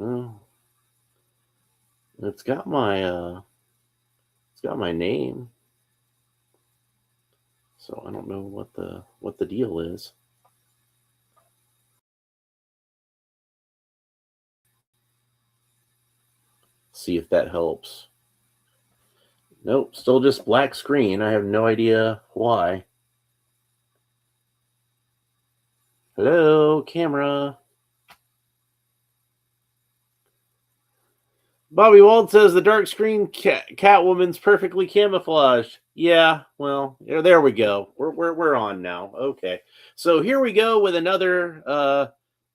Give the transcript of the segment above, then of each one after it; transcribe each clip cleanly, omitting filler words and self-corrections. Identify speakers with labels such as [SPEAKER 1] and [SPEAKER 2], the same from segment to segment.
[SPEAKER 1] Well, it's got my name, so I don't know what the deal is. See if that helps. Nope, still just black screen. I have no idea why. Hello, camera. Bobby Wald says the dark screen Catwoman's perfectly camouflaged. Yeah, well, there we go. We're on now. Okay, so here we go with another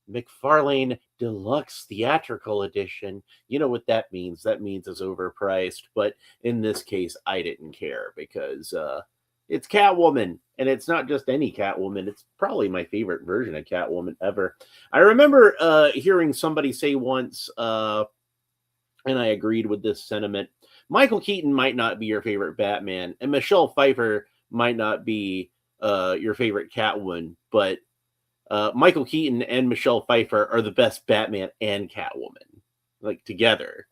[SPEAKER 1] Mcfarlane Deluxe Theatrical Edition. You know what that means? That means it's overpriced. But in this case, I didn't care because it's Catwoman, and it's not just any Catwoman. It's probably my favorite version of Catwoman ever. I remember hearing somebody say once, and I agreed with this sentiment. Michael Keaton might not be your favorite Batman, and Michelle Pfeiffer might not be your favorite Catwoman, but Michael Keaton and Michelle Pfeiffer are the best Batman and Catwoman, like together.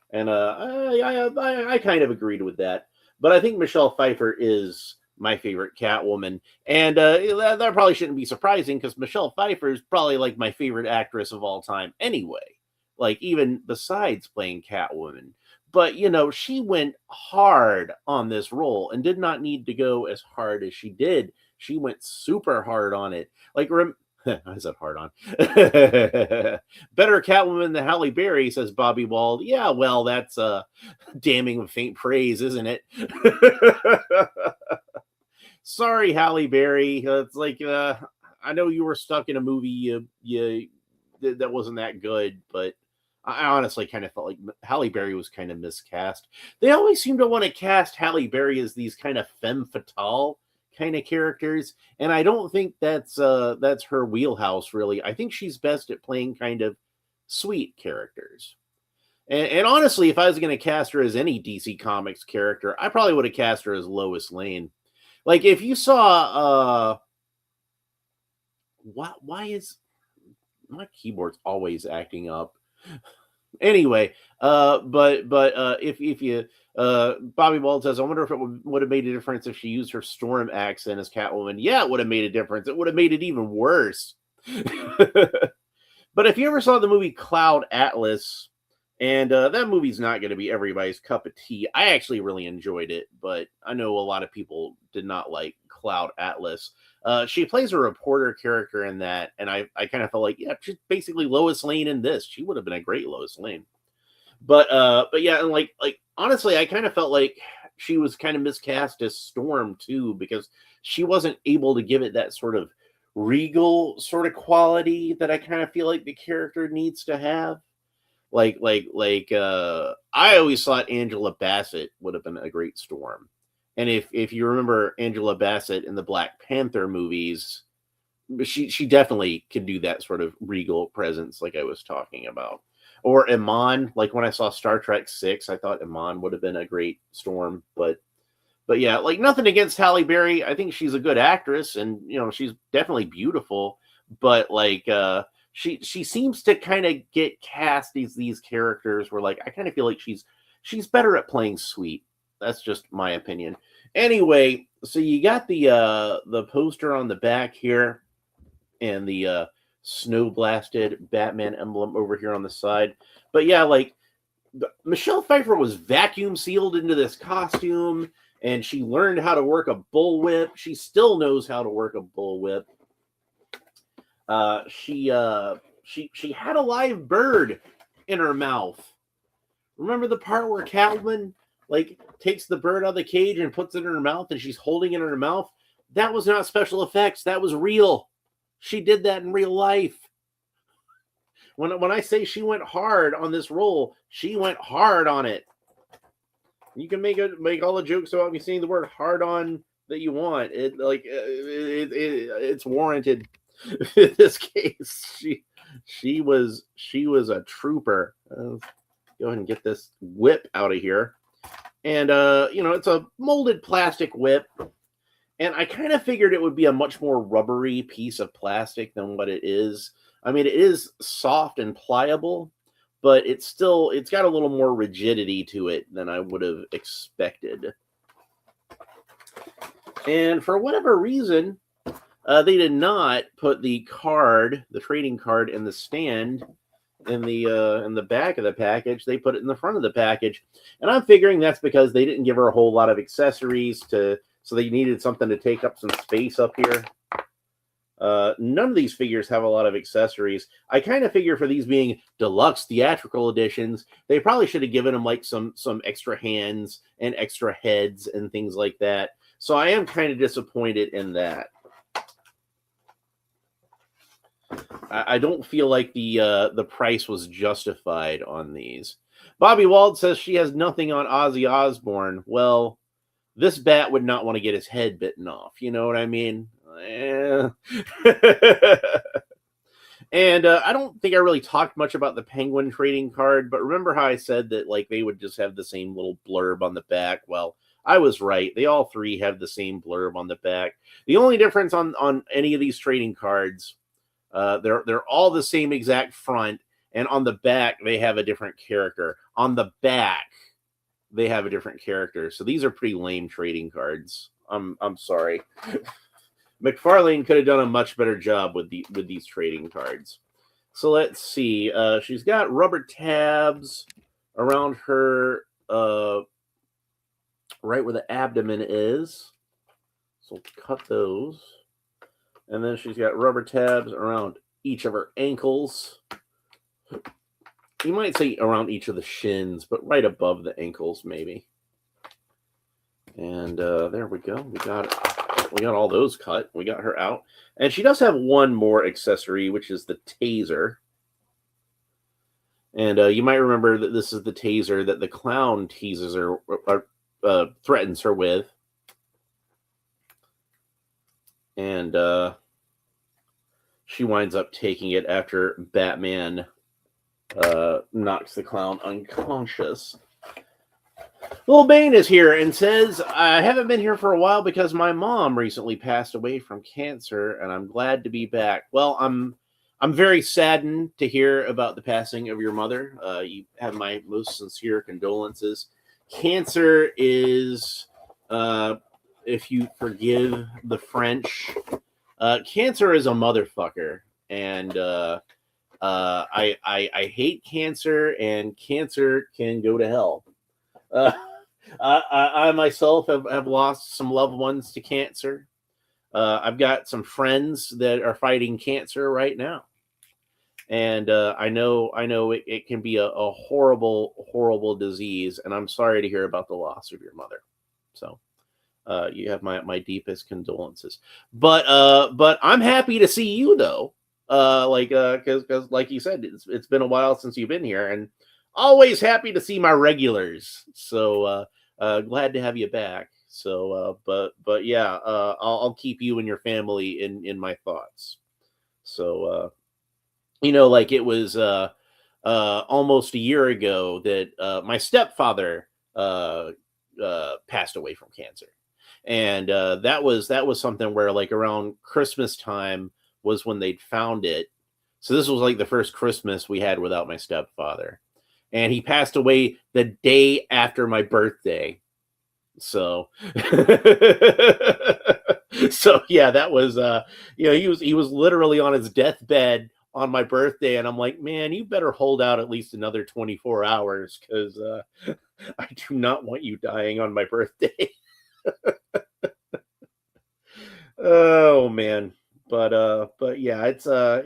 [SPEAKER 1] And I kind of agreed with that. But I think Michelle Pfeiffer is my favorite Catwoman. And that probably shouldn't be surprising because Michelle Pfeiffer is probably like my favorite actress of all time anyway. Like even besides playing Catwoman. But, she went hard on this role and did not need to go as hard as she did. She went super hard on it. Like, I said hard on. Better Catwoman than Halle Berry, says Bobby Wald. Yeah, well, that's damning with faint praise, isn't it? Sorry, Halle Berry. It's like I know you were stuck in a movie that wasn't that good, but I honestly kind of felt like Halle Berry was kind of miscast. They always seem to want to cast Halle Berry as these kind of femme fatale kind of characters, and I don't think that's her wheelhouse really. I think she's best at playing kind of sweet characters. And honestly, if I was going to cast her as any DC Comics character, I probably would have cast her as Lois Lane. Like if you saw why is my keyboard's always acting up? Anyway, but if you Bobby Wald says, I wonder if it would have made a difference if she used her Storm accent as Catwoman. Yeah, it would have made a difference. It would have made it even worse. But if you ever saw the movie Cloud Atlas, and that movie's not going to be everybody's cup of tea. I actually really enjoyed it, but I know a lot of people did not like Cloud Atlas. She plays a reporter character in that, and I kind of felt like, yeah, she's basically Lois Lane in this. She would have been a great Lois Lane. But yeah, and like honestly, I kind of felt like she was kind of miscast as Storm too, because she wasn't able to give it that sort of regal sort of quality that I kind of feel like the character needs to have. I always thought Angela Bassett would have been a great Storm. And if you remember Angela Bassett in the Black Panther movies, she definitely could do that sort of regal presence like I was talking about. Or Iman, like when I saw Star Trek 6, I thought Iman would have been a great Storm, but yeah, like nothing against Halle Berry. I think she's a good actress and she's definitely beautiful, but like she seems to kind of get cast these characters where like I kind of feel like she's better at playing sweet. That's just my opinion. Anyway, so you got the poster on the back here and the snow blasted Batman emblem over here on the side. But yeah, like Michelle Pfeiffer was vacuum sealed into this costume and she learned how to work a bullwhip. She still knows how to work a bullwhip. She had a live bird in her mouth. Remember the part where Catwoman like takes the bird out of the cage and puts it in her mouth and she's holding it in her mouth? That was not special effects. That was real. She did that in real life. When I say she went hard on this role, she went hard on it. You can make all the jokes about me saying the word hard on that you want. It's warranted. In this case, she was a trooper. Go ahead and get this whip out of here. And it's a molded plastic whip. And I kind of figured it would be a much more rubbery piece of plastic than what it is. I mean, it is soft and pliable, but it's got a little more rigidity to it than I would have expected. And for whatever reason, they did not put the trading card, in the stand in the back of the package. They put it in the front of the package, and I'm figuring that's because they didn't give her a whole lot of accessories so they needed something to take up some space up here. None of these figures have a lot of accessories. I kind of figure for these being deluxe theatrical editions, they probably should have given them like some extra hands and extra heads and things like that. So I am kind of disappointed in that. I don't feel like the price was justified on these. Bobby Wald says she has nothing on Ozzy Osbourne. Well, this bat would not want to get his head bitten off. You know what I mean? And I don't think I really talked much about the Penguin trading card, but remember how I said that like they would just have the same little blurb on the back? Well, I was right. They all three have the same blurb on the back. The only difference on any of these trading cards, they're all the same exact front, and on the back they have a different character. On the back, they have a different character. So these are pretty lame trading cards. I'm sorry. Mcfarlane could have done a much better job with these trading cards. So let's see. She's got rubber tabs around her, right where the abdomen is. So cut those. And then she's got rubber tabs around each of her ankles. You might say around each of the shins, but right above the ankles, maybe. And there we go. We got all those cut. We got her out. And she does have one more accessory, which is the taser. And you might remember that this is the taser that the clown teases her, threatens her with. And she winds up taking it after Batman knocks the clown unconscious. Lil Bane is here and says, I haven't been here for a while because my mom recently passed away from cancer, and I'm glad to be back. Well, I'm very saddened to hear about the passing of your mother. You have my most sincere condolences. Cancer is, if you forgive the French, cancer is a motherfucker, and I hate cancer, and cancer can go to hell. I myself have lost some loved ones to cancer. I've got some friends that are fighting cancer right now, and I know it can be a horrible disease, and I'm sorry to hear about the loss of your mother. So you have my deepest condolences. But I'm happy to see you though. Because like you said, it's been a while since you've been here, and always happy to see my regulars. So glad to have you back. So but yeah, I'll keep you and your family in my thoughts. So like it was almost a year ago that my stepfather passed away from cancer. And that was something where like around Christmas time was when they'd found it. So this was like the first Christmas we had without my stepfather. And he passed away the day after my birthday. So so yeah, that was he was literally on his deathbed on my birthday, and I'm like, man, you better hold out at least another 24 hours because I do not want you dying on my birthday. Oh man. But yeah, it's a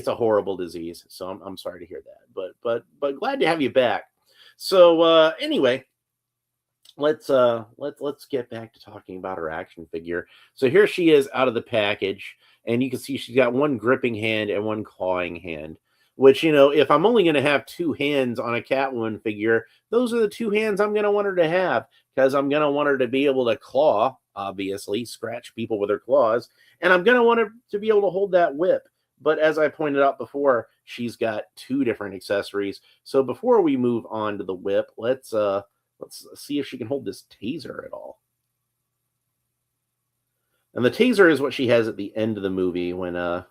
[SPEAKER 1] horrible disease. So I'm sorry to hear that. But glad to have you back. So anyway, let's get back to talking about her action figure. So here she is out of the package, and you can see she's got one gripping hand and one clawing hand. Which, if I'm only going to have two hands on a Catwoman figure, those are the two hands I'm going to want her to have, because I'm going to want her to be able to claw, obviously, scratch people with her claws, and I'm going to want her to be able to hold that whip. But as I pointed out before, she's got two different accessories. So before we move on to the whip, let's see if she can hold this taser at all. And the taser is what she has at the end of the movie when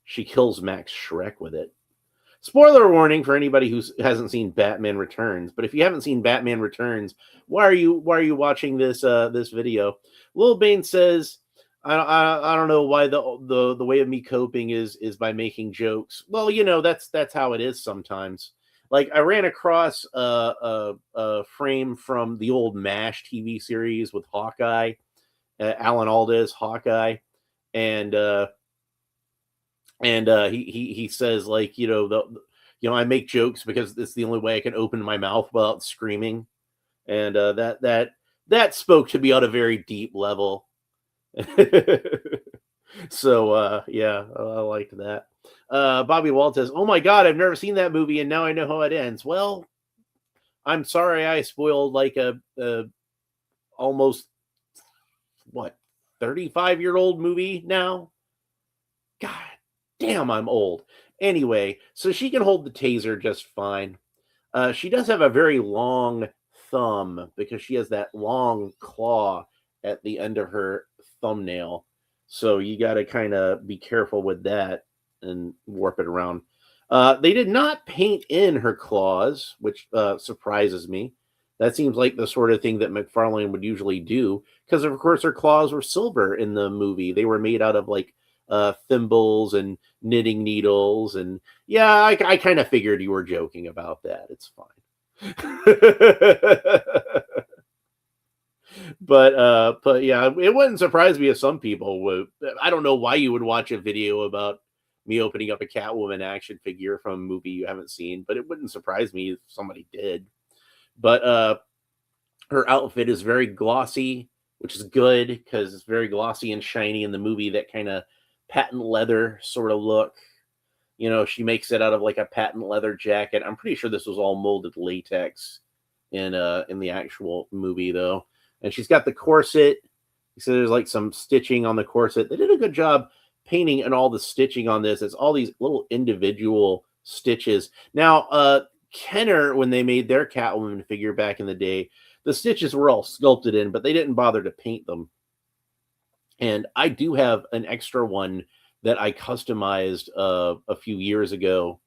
[SPEAKER 1] she kills Max Shrek with it. Spoiler warning for anybody who hasn't seen Batman Returns. But if you haven't seen Batman Returns, why are you watching this video? Lil Bane says, I don't know why the way of me coping is by making jokes. Well, that's how it is sometimes. Like I ran across a frame from the old MASH TV series with Hawkeye, Alan Alda as Hawkeye, and he says, like, I make jokes because it's the only way I can open my mouth without screaming, and that spoke to me on a very deep level. So yeah, I liked that. Bobby Walt says, "Oh my God, I've never seen that movie, and now I know how it ends." Well, I'm sorry I spoiled like a almost 35-year-old movie now. God damn, I'm old. Anyway, so she can hold the taser just fine. She does have a very long thumb because she has that long claw at the end of her thumbnail. So you got to kind of be careful with that and warp it around. They did not paint in her claws, which surprises me. That seems like the sort of thing that Mcfarlane would usually do, because of course her claws were silver in the movie. They were made out of like thimbles and knitting needles, and yeah, I kind of figured you were joking about that. It's fine. But yeah, it wouldn't surprise me if some people would. I don't know why you would watch a video about me opening up a Catwoman action figure from a movie you haven't seen, but it wouldn't surprise me if somebody did. But her outfit is very glossy, which is good because it's very glossy and shiny in the movie, that kind of patent leather sort of look. She makes it out of like a patent leather jacket. I'm pretty sure this was all molded latex in the actual movie though. And she's got the corset. So there's like some stitching on the corset. They did a good job painting and all the stitching on this. It's all these little individual stitches. Now, Kenner, when they made their Catwoman figure back in the day, the stitches were all sculpted in, but they didn't bother to paint them. And I do have an extra one that I customized a few years ago.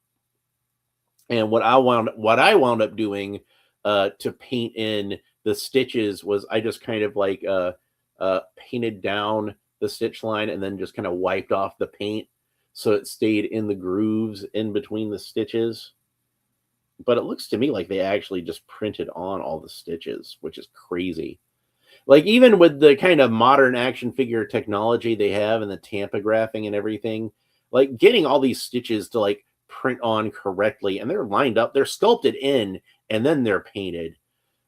[SPEAKER 1] And what I wound up doing to paint in the stitches was I just kind of like painted down the stitch line and then just kind of wiped off the paint so it stayed in the grooves in between the stitches. But it looks to me like they actually just printed on all the stitches, which is crazy. Like, even with the kind of modern action figure technology they have and the tampagraphing and everything, like getting all these stitches to like print on correctly, and they're lined up, they're sculpted in, and then they're painted.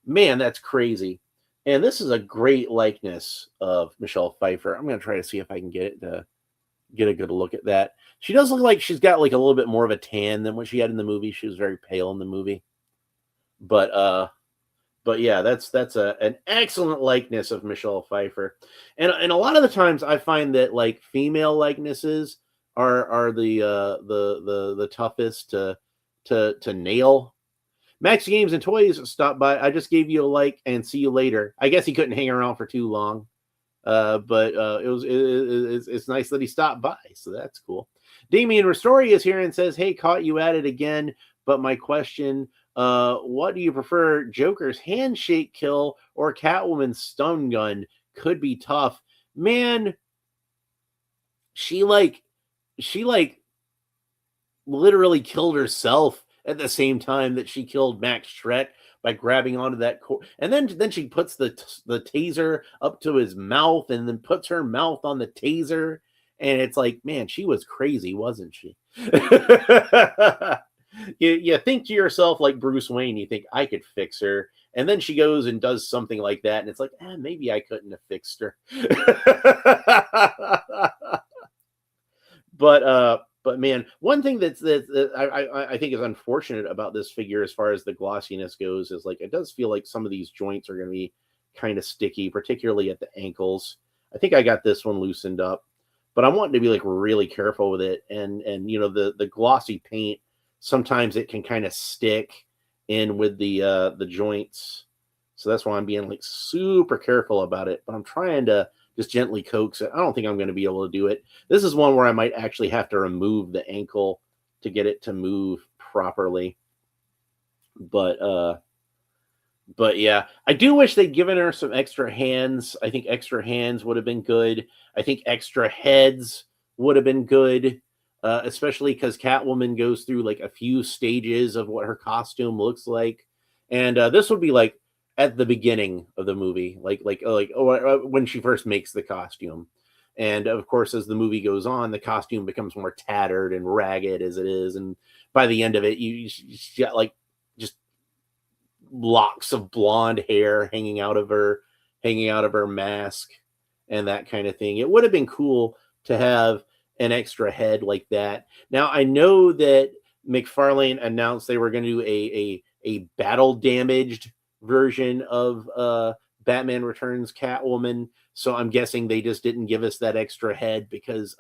[SPEAKER 1] Man, that's crazy. And this is a great likeness of Michelle Pfeiffer. I'm going to try to see if I can get it to get a good look at that. She does look like she's got like a little bit more of a tan than what she had in the movie. She was very pale in the movie. But yeah, that's an excellent likeness of Michelle Pfeiffer. And a lot of the times I find that like female likenesses are the toughest to nail. Max Games and Toys stopped by. I just gave you a like and see you later. I guess he couldn't hang around for too long. But it's nice that he stopped by, so that's cool. Damien Ristori is here and says, "Hey, caught you at it again. But my question, what do you prefer, Joker's handshake kill or Catwoman's stun gun? Could be tough, man." She literally killed herself at the same time that she killed Max Shrek by grabbing onto that cord. And then she puts the taser up to his mouth and then puts her mouth on the taser. And it's like, man, she was crazy, wasn't she? You think to yourself like Bruce Wayne, you think, I could fix her. And then she goes and does something like that. And it's like, maybe I couldn't have fixed her. But man, one thing that I think is unfortunate about this figure as far as the glossiness goes is like it does feel like some of these joints are going to be kind of sticky, particularly at the ankles. I think I got this one loosened up, but I want to be like really careful with it. And the glossy paint, sometimes it can kind of stick in with the joints. So that's why I'm being like super careful about it. But I'm trying to just gently coax it. I don't think I'm going to be able to do it. This is one where I might actually have to remove the ankle to get it to move properly. But yeah, I do wish they'd given her some extra hands. I think extra hands would have been good. I think extra heads would have been good, especially because Catwoman goes through like a few stages of what her costume looks like, and this would be like at the beginning of the movie, when she first makes the costume. And of course, as the movie goes on, the costume becomes more tattered and ragged as it is, and by the end of it, you got like just locks of blonde hair hanging out of her mask and that kind of thing. It would have been cool to have an extra head like that. Now I know that McFarlane announced they were going to do a battle damaged version of Batman Returns Catwoman, so I'm guessing they just didn't give us that extra head because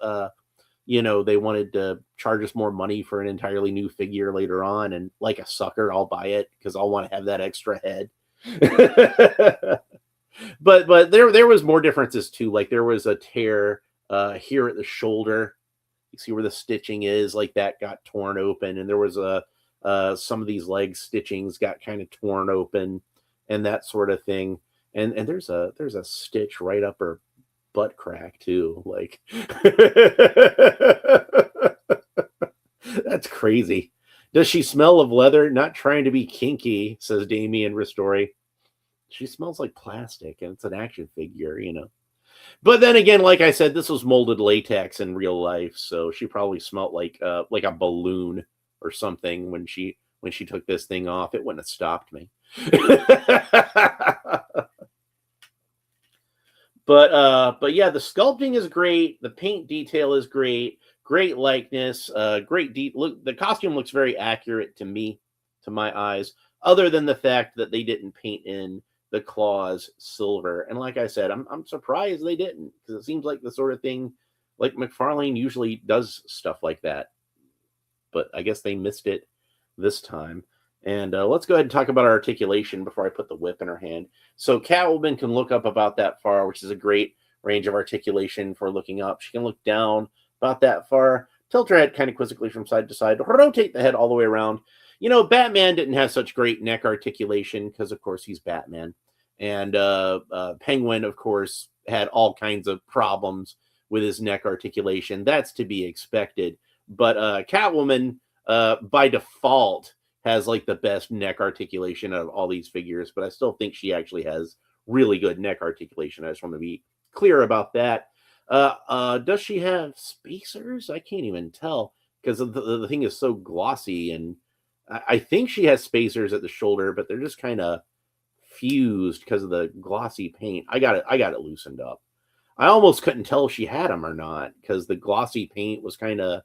[SPEAKER 1] they wanted to charge us more money for an entirely new figure later on. And like a sucker, I'll buy it because I'll want to have that extra head. but there was more differences too. Like there was a tear here at the shoulder. You see where the stitching is, like that got torn open. And there was some of these leg stitchings got kind of torn open and that sort of thing. And there's a stitch right up her butt crack too, like that's crazy. Does she smell of leather? Not trying to be kinky, says Damien Ristori. She smells like plastic, and it's an action figure, but then again, like I said, this was molded latex in real life, so she probably smelled like a balloon or something when she took this thing off. It wouldn't have stopped me. But yeah, the sculpting is great. The paint detail is great. Great likeness. Look. The costume looks very accurate to me, to my eyes. Other than the fact that they didn't paint in the claws silver, and like I said, I'm surprised they didn't, because it seems like the sort of thing like McFarlane usually does stuff like that. But I guess they missed it this time. And let's go ahead and talk about our articulation before I put the whip in her hand. So Catwoman can look up about that far, which is a great range of articulation for looking up. She can look down about that far, tilt her head kind of quizzically from side to side, rotate the head all the way around. Batman didn't have such great neck articulation because, of course, he's Batman. And Penguin, of course, had all kinds of problems with his neck articulation. That's to be expected. But Catwoman, by default, has like the best neck articulation of all these figures, but I still think she actually has really good neck articulation. I just want to be clear about that. Does she have spacers? I can't even tell because the thing is so glossy, and I think she has spacers at the shoulder, but they're just kind of fused because of the glossy paint. I got it loosened up. I almost couldn't tell if she had them or not because the glossy paint was kind of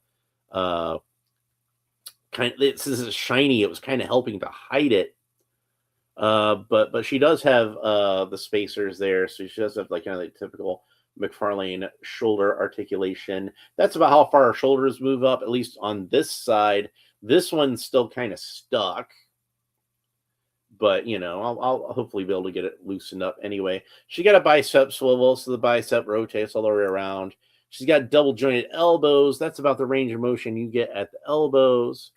[SPEAKER 1] this is shiny. It was kind of helping to hide it. But she does have the spacers there, so she does have like kind of like typical McFarlane shoulder articulation. That's about how far her shoulders move up, at least on this side. This one's still kind of stuck, but I'll hopefully be able to get it loosened up anyway. She got a bicep swivel, so the bicep rotates all the way around. She's got double jointed elbows. That's about the range of motion you get at the elbows.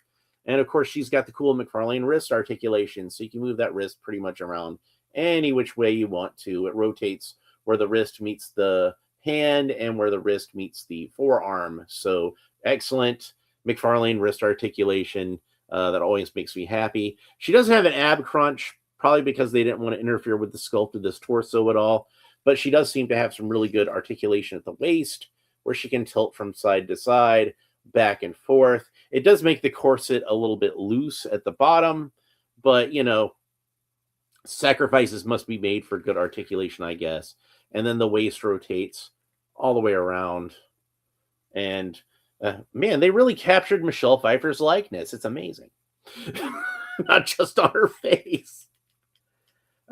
[SPEAKER 1] And of course, she's got the cool McFarlane wrist articulation, so you can move that wrist pretty much around any which way you want to. It rotates where the wrist meets the hand and where the wrist meets the forearm. So excellent McFarlane wrist articulation. That always makes me happy. She doesn't have an ab crunch, probably because they didn't want to interfere with the sculpt of this torso at all. But she does seem to have some really good articulation at the waist, where she can tilt from side to side, back and forth. It does make the corset a little bit loose at the bottom, but sacrifices must be made for good articulation, I guess. And then the waist rotates all the way around. And man, they really captured Michelle Pfeiffer's likeness. It's amazing. Not just on her face.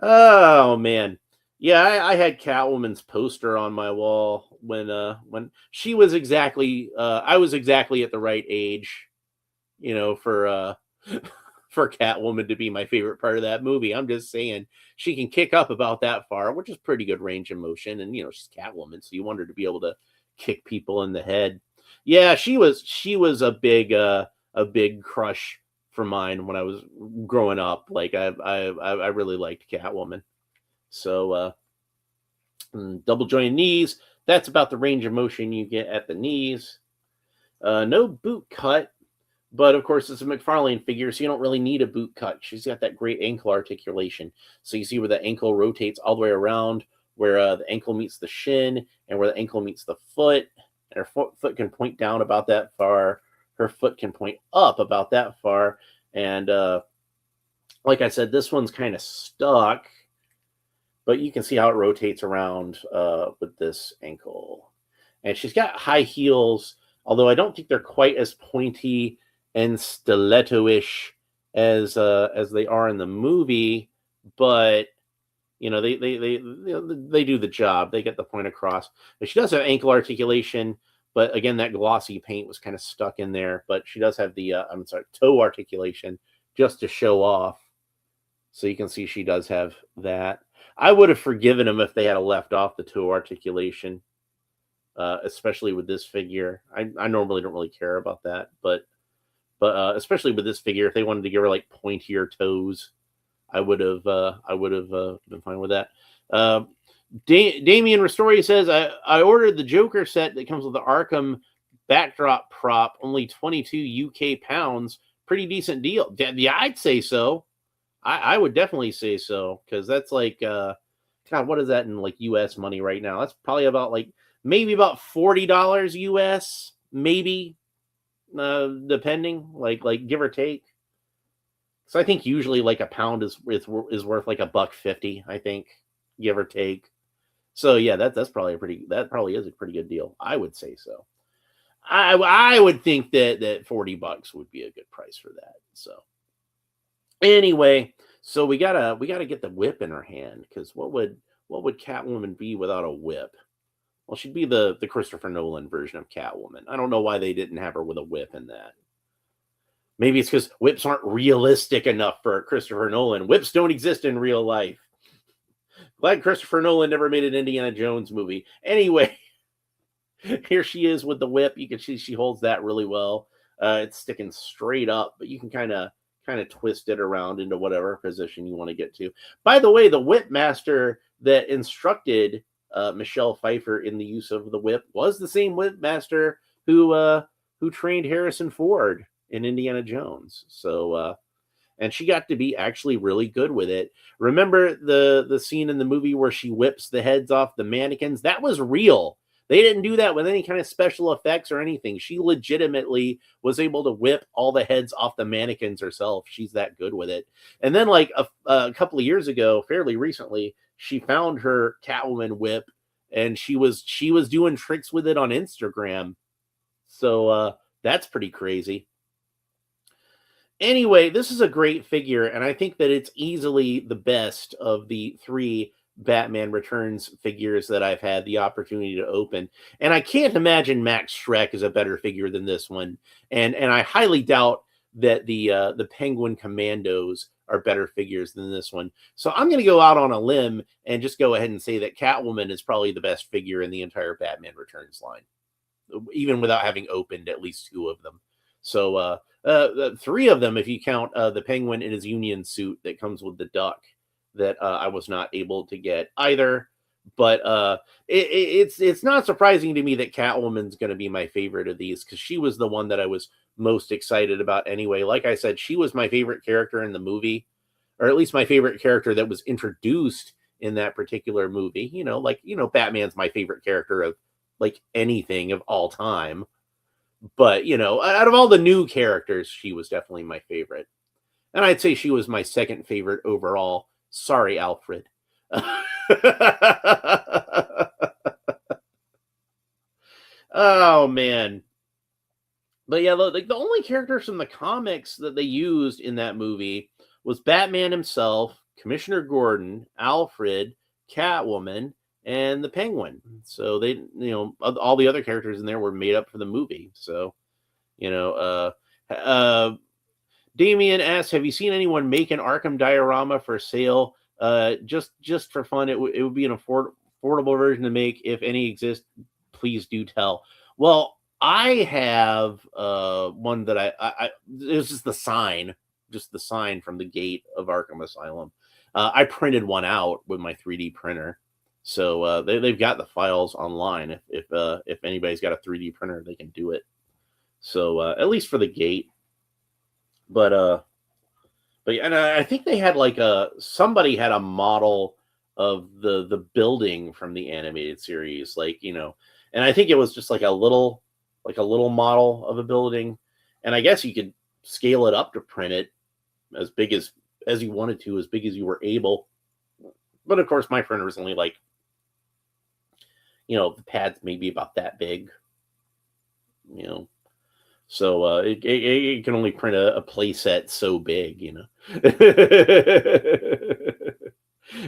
[SPEAKER 1] Oh man. Yeah, I had Catwoman's poster on my wall when she was exactly I was exactly at the right age, for for Catwoman to be my favorite part of that movie. I'm just saying she can kick up about that far, which is pretty good range of motion. And she's Catwoman, so you want her to be able to kick people in the head. Yeah, she was a big crush for mine when I was growing up. Like I really liked Catwoman. So double jointed knees. That's about the range of motion you get at the knees. No boot cut, but of course it's a Mcfarlane figure, so you don't really need a boot cut. She's got that great ankle articulation. So you see where the ankle rotates all the way around, where the ankle meets the shin, and where the ankle meets the foot. And her foot can point down about that far. Her foot can point up about that far. And like I said, this one's kind of stuck, but you can see how it rotates around with this ankle. And she's got high heels, although I don't think they're quite as pointy and stiletto-ish as they are in the movie, but they do the job. They get the point across. But she does have ankle articulation, but again, that glossy paint was kind of stuck in there. But she does have the toe articulation just to show off. So you can see she does have that. I would have forgiven them if they had left off the toe articulation, especially with this figure. I normally don't really care about that, but especially with this figure, if they wanted to give her like pointier toes, I would have been fine with that. Damien Ristori says, I ordered the Joker set that comes with the Arkham backdrop prop, only 22 UK pounds. Pretty decent deal. Yeah, I'd say so. I would definitely say so, because that's like, God, what is that in like US money right now? That's probably about maybe about $40 US, maybe, depending, like give or take. So I think usually like a pound is worth like $1.50, I think, give or take. So yeah, that probably is a pretty good deal. I would say so. I would think that $40 would be a good price for that. So anyway, so we gotta get the whip in her hand, because what would Catwoman be without a whip? Well, she'd be the Christopher Nolan version of Catwoman. I don't know why they didn't have her with a whip in that. Maybe it's because whips aren't realistic enough for Christopher Nolan. Whips don't exist in real life. Glad Christopher Nolan never made an Indiana Jones movie. Anyway, here she is with the whip. You can see she holds that really well. It's sticking straight up, but you can kind of twist it around into whatever position you want to get to. By the way, the whip master that instructed Michelle Pfeiffer in the use of the whip was the same whip master who trained Harrison Ford in Indiana Jones. So and she got to be actually really good with it. Remember the scene in the movie where she whips the heads off the mannequins? That was real. They didn't do that with any kind of special effects or anything. She legitimately was able to whip all the heads off the mannequins herself. She's that good with it. And then like a couple of years ago, fairly recently, she found her Catwoman whip, and she was doing tricks with it on Instagram. So that's pretty crazy. Anyway, this is a great figure, and I think that it's easily the best of the 3 Batman Returns figures that I've had the opportunity to open. And I can't imagine Max Schreck is a better figure than this one. And I highly doubt that the Penguin Commandos are better figures than this one. So I'm going to go out on a limb and just go ahead and say that Catwoman is probably the best figure in the entire Batman Returns line, even without having opened at least 2 of them. So 3 of them, if you count the Penguin in his Union suit that comes with the duck, that I was not able to get either. But it's not surprising to me that Catwoman's going to be my favorite of these, because she was the one that I was most excited about anyway. Like I said, she was my favorite character in the movie, or at least my favorite character that was introduced in that particular movie. Batman's my favorite character of like anything of all time. But, out of all the new characters, she was definitely my favorite. And I'd say she was my second favorite overall. Sorry, Alfred. Oh, man. But yeah, the only characters from the comics that they used in that movie was Batman himself, Commissioner Gordon, Alfred, Catwoman, and the Penguin. So they, all the other characters in there were made up for the movie. So, Damien asks, have you seen anyone make an Arkham diorama for sale? Just for fun. It would be an affordable version to make. If any exist, please do tell. Well, I have one that it was just the sign from the gate of Arkham Asylum. I printed one out with my 3D printer. So they've got the files online. If anybody's got a 3D printer, they can do it. So at least for the gate. But and I think they had somebody had a model of the building from the animated series, and I think it was just like a little model of a building, and I guess you could scale it up to print it as big as you wanted to, as big as you were able. But of course, my printer was only the pad's maybe about that big, So it can only print a play set so big,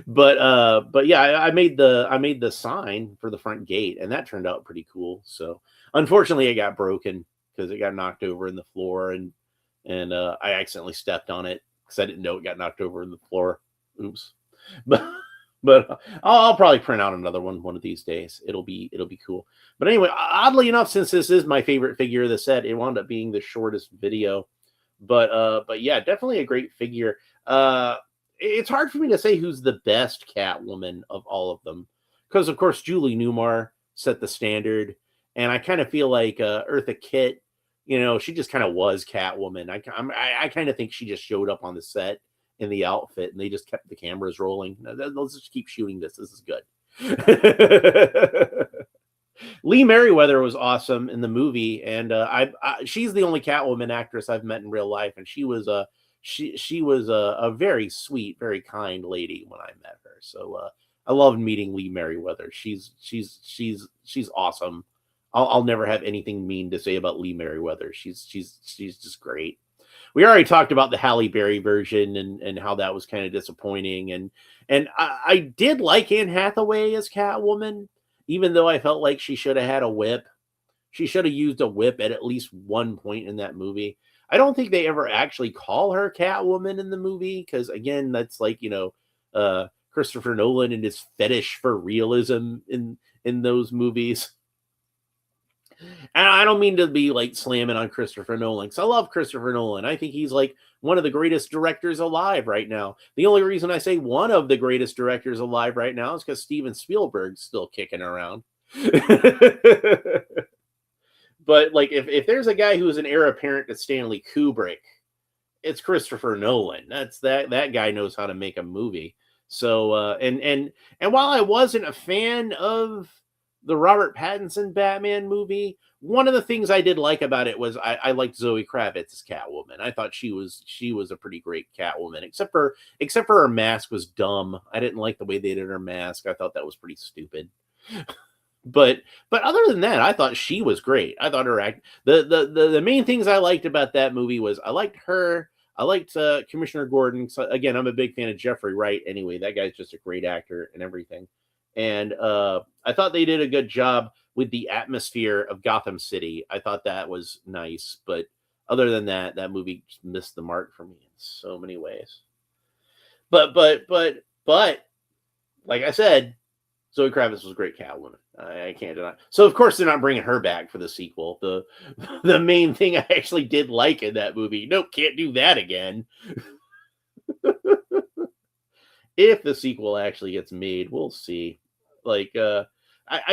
[SPEAKER 1] But yeah, I made the sign for the front gate, and that turned out pretty cool. So unfortunately, it got broken because it got knocked over in the floor, and I accidentally stepped on it because I didn't know it got knocked over in the floor. Oops. But I'll probably print out another one of these days. It'll be cool. But anyway, oddly enough, since this is my favorite figure of the set, it wound up being the shortest video. But yeah, definitely a great figure. It's hard for me to say who's the best Catwoman of all of them, because of course Julie Newmar set the standard, and I kind of feel like Eartha Kitt, she just kind of was Catwoman. I kind of think she just showed up on the set in the outfit, and they just kept the cameras rolling. Let's just keep shooting this. This is good. Lee Merriweather was awesome in the movie, and she's the only Catwoman actress I've met in real life, and she was a very sweet, very kind lady when I met her. So I loved meeting Lee Merriweather. She's awesome. I'll never have anything mean to say about Lee Merriweather. She's just great. We already talked about the Halle Berry version and how that was kind of disappointing. And I did like Anne Hathaway as Catwoman, even though I felt like she should have had a whip. She should have used a whip at least one point in that movie. I don't think they ever actually call her Catwoman in the movie, because again, that's Christopher Nolan and his fetish for realism in those movies. And I don't mean to be slamming on Christopher Nolan, because I love Christopher Nolan. I think he's one of the greatest directors alive right now. The only reason I say one of the greatest directors alive right now is because Steven Spielberg's still kicking around. But if there's a guy who is an heir apparent to Stanley Kubrick, it's Christopher Nolan. That guy knows how to make a movie. So and while I wasn't a fan of the Robert Pattinson Batman movie, one of the things I did like about it was I liked Zoe Kravitz as Catwoman. I thought she was a pretty great Catwoman, except for her mask was dumb. I didn't like the way they did her mask. I thought that was pretty stupid. But other than that, I thought she was great. I thought her act. The main things I liked about that movie was I liked her. I liked Commissioner Gordon. So again, I'm a big fan of Jeffrey Wright. Anyway, that guy's just a great actor and everything. And I thought they did a good job with the atmosphere of Gotham City. I thought that was nice. But other than that, that movie just missed the mark for me in so many ways. But like I said, Zoe Kravitz was a great Catwoman. I can't deny. So of course they're not bringing her back for the sequel. The main thing I actually did like in that movie. Nope, can't do that again. If the sequel actually gets made, we'll see. I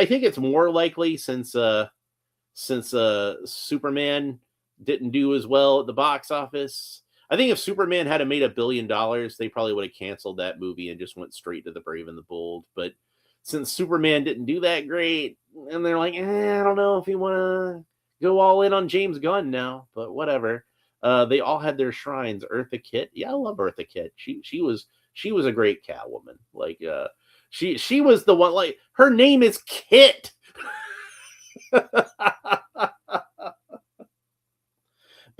[SPEAKER 1] think it's more likely since Superman didn't do as well at the box office. I think if Superman had made $1 billion, they probably would have canceled that movie and just went straight to The Brave and the Bold. But since Superman didn't do that great, and they're like, I don't know if you want to go all in on James Gunn now, but whatever. They all had their shrines. Eartha Kitt, yeah, I love Eartha Kitt. She was a great Catwoman. She was the one. Her name is Kit. But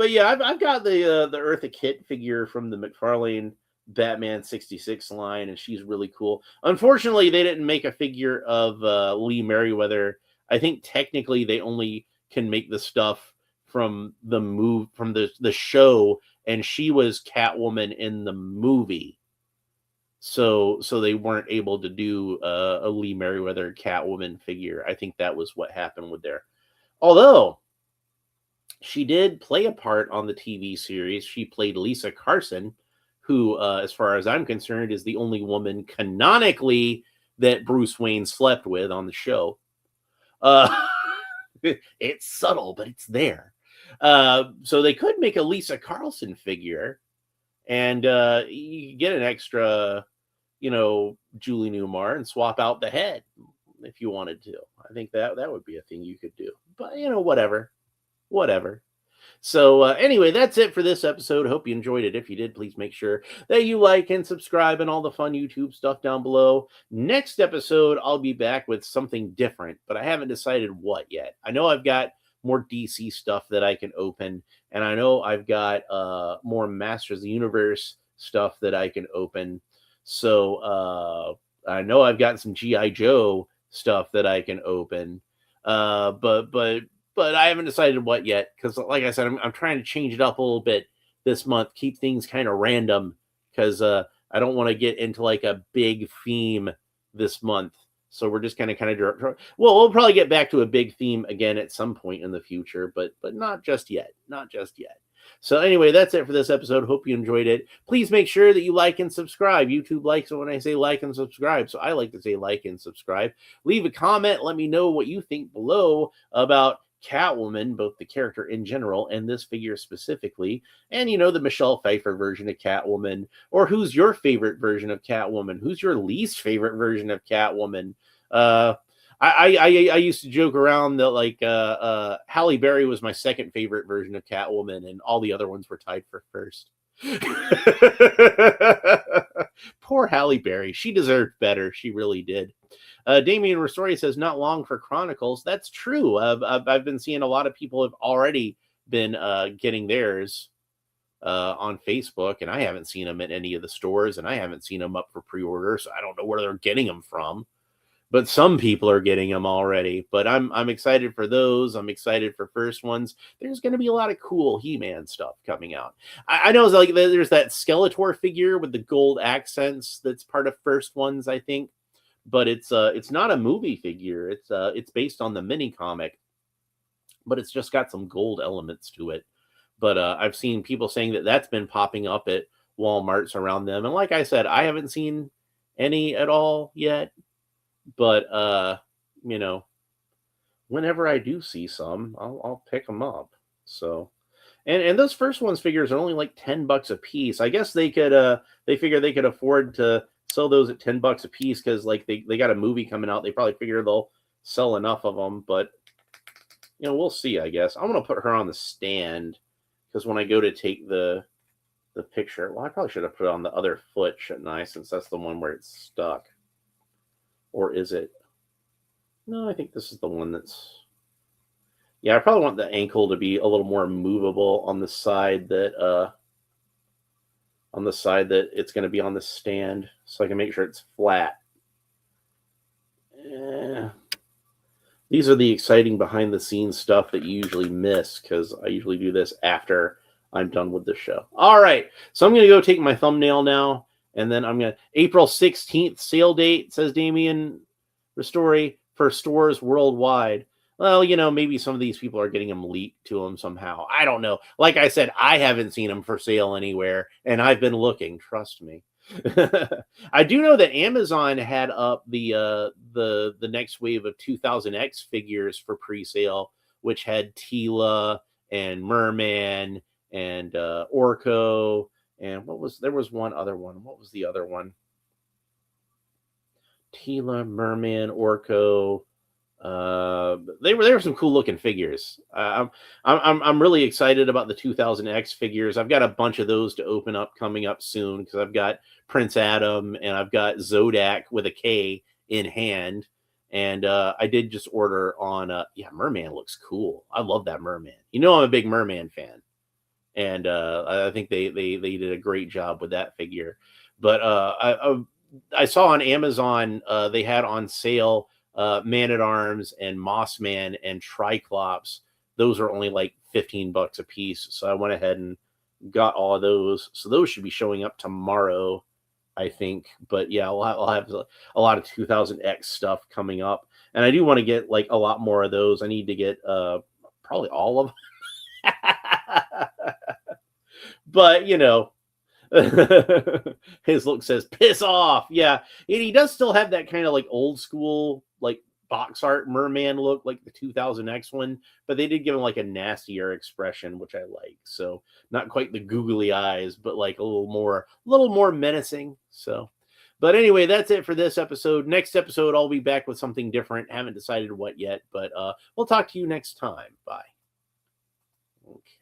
[SPEAKER 1] yeah, I've got the Eartha Kitt figure from the Mcfarlane Batman 66 line, and she's really cool. Unfortunately, they didn't make a figure of Lee Merriweather. I think technically they only can make the stuff from the show, and she was Catwoman in the movie. So they weren't able to do a Lee Merriweather Catwoman figure. I think that was what happened with there. Although she did play a part on the TV series. She played Lisa Carson, who, as far as I'm concerned, is the only woman canonically that Bruce Wayne slept with on the show. Uh, it's subtle, but it's there. So they could make a Lisa Carlson figure, and you get an extra, Julie Newmar, and swap out the head if you wanted to. I think that would be a thing you could do. But whatever. So anyway, that's it for this episode. Hope you enjoyed it. If you did, please make sure that you like and subscribe and all the fun YouTube stuff down below. Next episode, I'll be back with something different, but I haven't decided what yet. I know I've got more DC stuff that I can open, and I know I've got more Masters of the Universe stuff that I can open. So I know I've got some G.I. Joe stuff that I can open, but I haven't decided what yet, because like I said, I'm trying to change it up a little bit this month, keep things kind of random, because I don't want to get into like a big theme this month. So we're just kind of well, we'll probably get back to a big theme again at some point in the future, but not just yet. So anyway, that's it for this episode. Hope you enjoyed it. Please make sure that you like and subscribe. YouTube likes it when I say like and subscribe, so I like to say like and subscribe. Leave a comment. Let me know what you think below about Catwoman, both the character in general and this figure specifically, and the Michelle Pfeiffer version of Catwoman, or who's your favorite version of Catwoman? Who's your least favorite version of Catwoman? I used to joke around that Halle Berry was my second favorite version of Catwoman, and all the other ones were tied for first. Poor Halle Berry. She deserved better. She really did. Damien Ristori says, not long for Chronicles. That's true. I've been seeing a lot of people have already been getting theirs on Facebook, and I haven't seen them at any of the stores, and I haven't seen them up for pre-order, so I don't know where they're getting them from. But some people are getting them already. But I'm excited for those. I'm excited for first ones. There's going to be a lot of cool He-Man stuff coming out. I know there's that Skeletor figure with the gold accents that's part of first ones, I think. But it's not a movie figure. It's based on the mini comic, but it's just got some gold elements to it. But I've seen people saying that that's been popping up at Walmarts around them, and like I said, I haven't seen any at all yet. But whenever I do see some, I'll pick them up. So, and those first ones figures are only like $10 a piece. I guess they figure they could afford to sell those at $10 a piece, because like they got a movie coming out. They probably figure they'll sell enough of them, but we'll see. I guess I'm gonna put her on the stand, because when I go to take the picture, well, I probably should have put it on the other foot, shouldn't I, since that's the one where it's stuck. Or is it? No, I think this is the one that's... Yeah, I probably want the ankle to be a little more movable on the side that it's going to be on the stand, so I can make sure it's flat. These are the exciting behind-the-scenes stuff that you usually miss, because I usually do this after I'm done with the show. All right, so I'm going to go take my thumbnail now. And then I'm going to... April 16th sale date, says Damien Ristori, for stores worldwide. Well, maybe some of these people are getting them leaked to them somehow. I don't know. Like I said, I haven't seen them for sale anywhere, and I've been looking. Trust me. I do know that Amazon had up the next wave of 2000X figures for pre-sale, which had Tila and Merman and Orko. And there was one other one. What was the other one? Tila, Merman, Orko. They were some cool looking figures. I'm really excited about the 2000X figures. I've got a bunch of those to open up coming up soon, because I've got Prince Adam and I've got Zodak with a K in hand. And I did just order on Merman looks cool. I love that Merman. I'm a big Merman fan. And I think they did a great job with that figure. But I saw on Amazon they had on sale Man-at-Arms and Mossman and Triclops, those are only like $15 a piece. So I went ahead and got all of those. So those should be showing up tomorrow, I think. But yeah, I'll have a lot of 2000X stuff coming up. And I do want to get like a lot more of those. I need to get probably all of them. But, you know, his look says piss off. Yeah. And he does still have that kind of like old school, like box art merman look, like the 2000X one, but they did give him like a nastier expression, which I like. So not quite the googly eyes, but like a little more menacing. So, but anyway, that's it for this episode. Next episode, I'll be back with something different. Haven't decided what yet, but we'll talk to you next time. Bye. Okay.